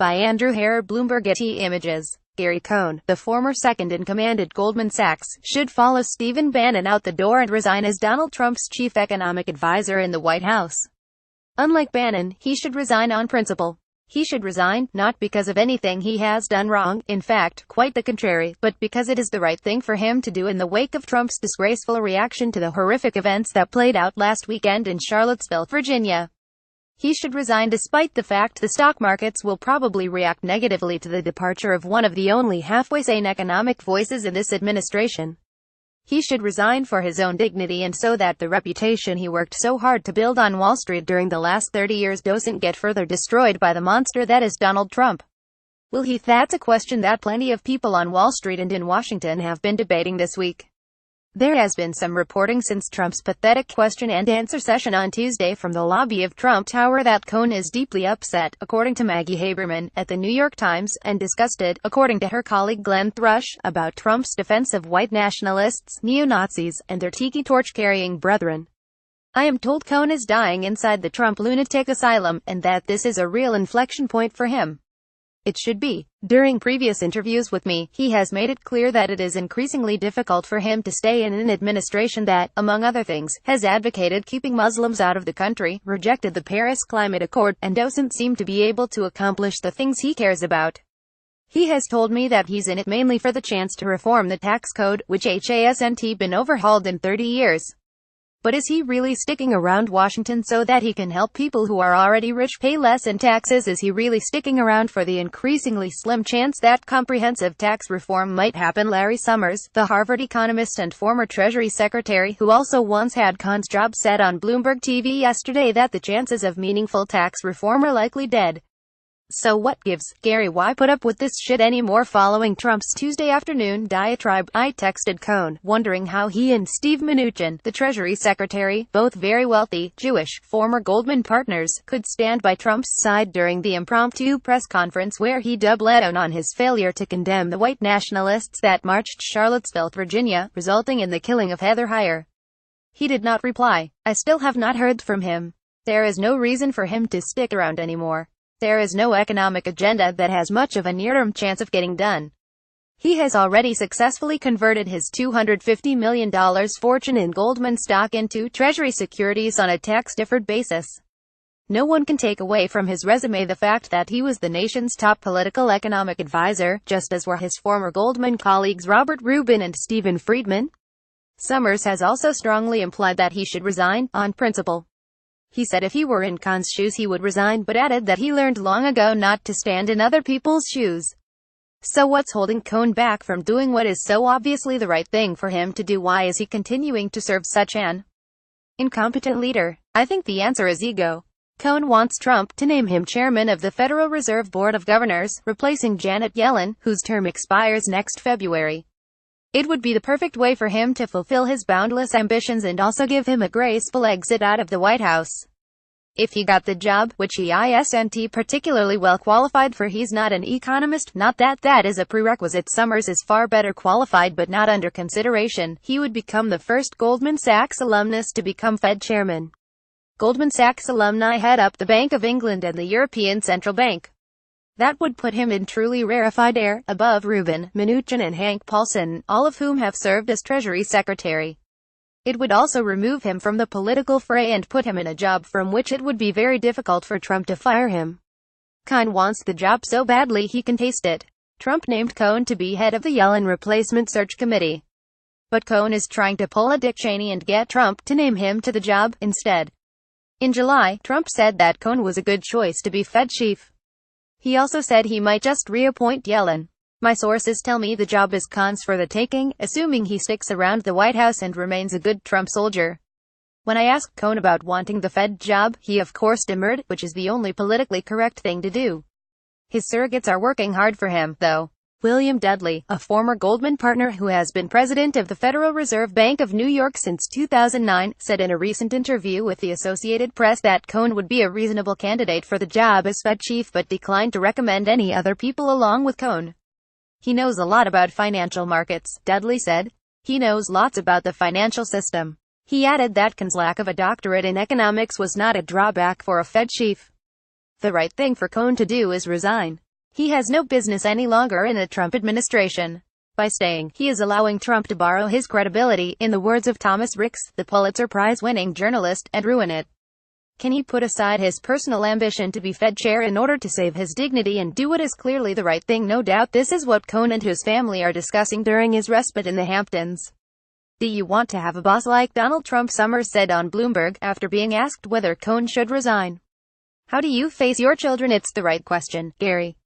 By Andrew Hare, Bloomberg. Getty Images. Gary Cohn, the former second-in-command at Goldman Sachs, should follow Stephen Bannon out the door and resign as Donald Trump's chief economic advisor in the White House. Unlike Bannon, he should resign on principle. He should resign, not because of anything he has done wrong, in fact, quite the contrary, but because it is the right thing for him to do in the wake of Trump's disgraceful reaction to the horrific events that played out last weekend in Charlottesville, Virginia. He should resign despite the fact the stock markets will probably react negatively to the departure of one of the only halfway sane economic voices in this administration. He should resign for his own dignity and so that the reputation he worked so hard to build on Wall Street during the last 30 years doesn't get further destroyed by the monster that is Donald Trump. Will he? That's a question that plenty of people on Wall Street and in Washington have been debating this week. There has been some reporting since Trump's pathetic question-and-answer session on Tuesday from the lobby of Trump Tower that Cohn is deeply upset, according to Maggie Haberman, at the New York Times, and disgusted, according to her colleague Glenn Thrush, about Trump's defense of white nationalists, neo-Nazis, and their tiki torch-carrying brethren. I am told Cohn is dying inside the Trump lunatic asylum, and that this is a real inflection point for him. It should be. During previous interviews with me, he has made it clear that it is increasingly difficult for him to stay in an administration that, among other things, has advocated keeping Muslims out of the country, rejected the Paris Climate Accord, and doesn't seem to be able to accomplish the things he cares about. He has told me that he's in it mainly for the chance to reform the tax code, which hasn't been overhauled in 30 years. But is he really sticking around Washington so that he can help people who are already rich pay less in taxes? Is he really sticking around for the increasingly slim chance that comprehensive tax reform might happen? Larry Summers, the Harvard economist and former Treasury Secretary, who also once had Cohn's job, said on Bloomberg TV yesterday that the chances of meaningful tax reform are likely dead. So what gives? Gary, why put up with this shit anymore? Following Trump's Tuesday afternoon diatribe, I texted Cohn, wondering how he and Steve Mnuchin, the Treasury Secretary, both very wealthy, Jewish, former Goldman partners, could stand by Trump's side during the impromptu press conference where he doubled down on his failure to condemn the white nationalists that marched Charlottesville, Virginia, resulting in the killing of Heather Heyer. He did not reply. I still have not heard from him. There is no reason for him to stick around anymore. There is no economic agenda that has much of a near-term chance of getting done. He has already successfully converted his $250 million fortune in Goldman stock into Treasury securities on a tax-deferred basis. No one can take away from his resume the fact that he was the nation's top political economic advisor, just as were his former Goldman colleagues Robert Rubin and Stephen Friedman. Summers has also strongly implied that he should resign, on principle. He said if he were in Cohn's shoes he would resign, but added that he learned long ago not to stand in other people's shoes. So what's holding Cohn back from doing what is so obviously the right thing for him to do? Why is he continuing to serve such an incompetent leader? I think the answer is ego. Cohn wants Trump to name him chairman of the Federal Reserve Board of Governors, replacing Janet Yellen, whose term expires next February. It would be the perfect way for him to fulfill his boundless ambitions and also give him a graceful exit out of the White House. If he got the job, which he isn't particularly well qualified for, he's not an economist, not that that is a prerequisite. Summers is far better qualified but not under consideration. He would become the first Goldman Sachs alumnus to become Fed chairman. Goldman Sachs alumni head up the Bank of England and the European Central Bank. That would put him in truly rarefied air, above Rubin, Mnuchin and Hank Paulson, all of whom have served as Treasury Secretary. It would also remove him from the political fray and put him in a job from which it would be very difficult for Trump to fire him. Cohn wants the job so badly he can taste it. Trump named Cohn to be head of the Yellen replacement search committee. But Cohn is trying to pull a Dick Cheney and get Trump to name him to the job, instead. In July, Trump said that Cohn was a good choice to be Fed chief. He also said he might just reappoint Yellen. My sources tell me the job is Cohn's for the taking, assuming he sticks around the White House and remains a good Trump soldier. When I asked Cohn about wanting the Fed job, he of course demurred, which is the only politically correct thing to do. His surrogates are working hard for him, though. William Dudley, a former Goldman partner who has been president of the Federal Reserve Bank of New York since 2009, said in a recent interview with the Associated Press that Cohn would be a reasonable candidate for the job as Fed chief but declined to recommend any other people along with Cohn. He knows a lot about financial markets, Dudley said. He knows lots about the financial system. He added that Cohn's lack of a doctorate in economics was not a drawback for a Fed chief. The right thing for Cohn to do is resign. He has no business any longer in the Trump administration. By staying, he is allowing Trump to borrow his credibility, in the words of Thomas Ricks, the Pulitzer Prize-winning journalist, and ruin it. Can he put aside his personal ambition to be Fed chair in order to save his dignity and do what is clearly the right thing? No doubt this is what Cohn and his family are discussing during his respite in the Hamptons. Do you want to have a boss like Donald Trump? Summers said on Bloomberg, after being asked whether Cohn should resign. How do you face your children? It's the right question, Gary.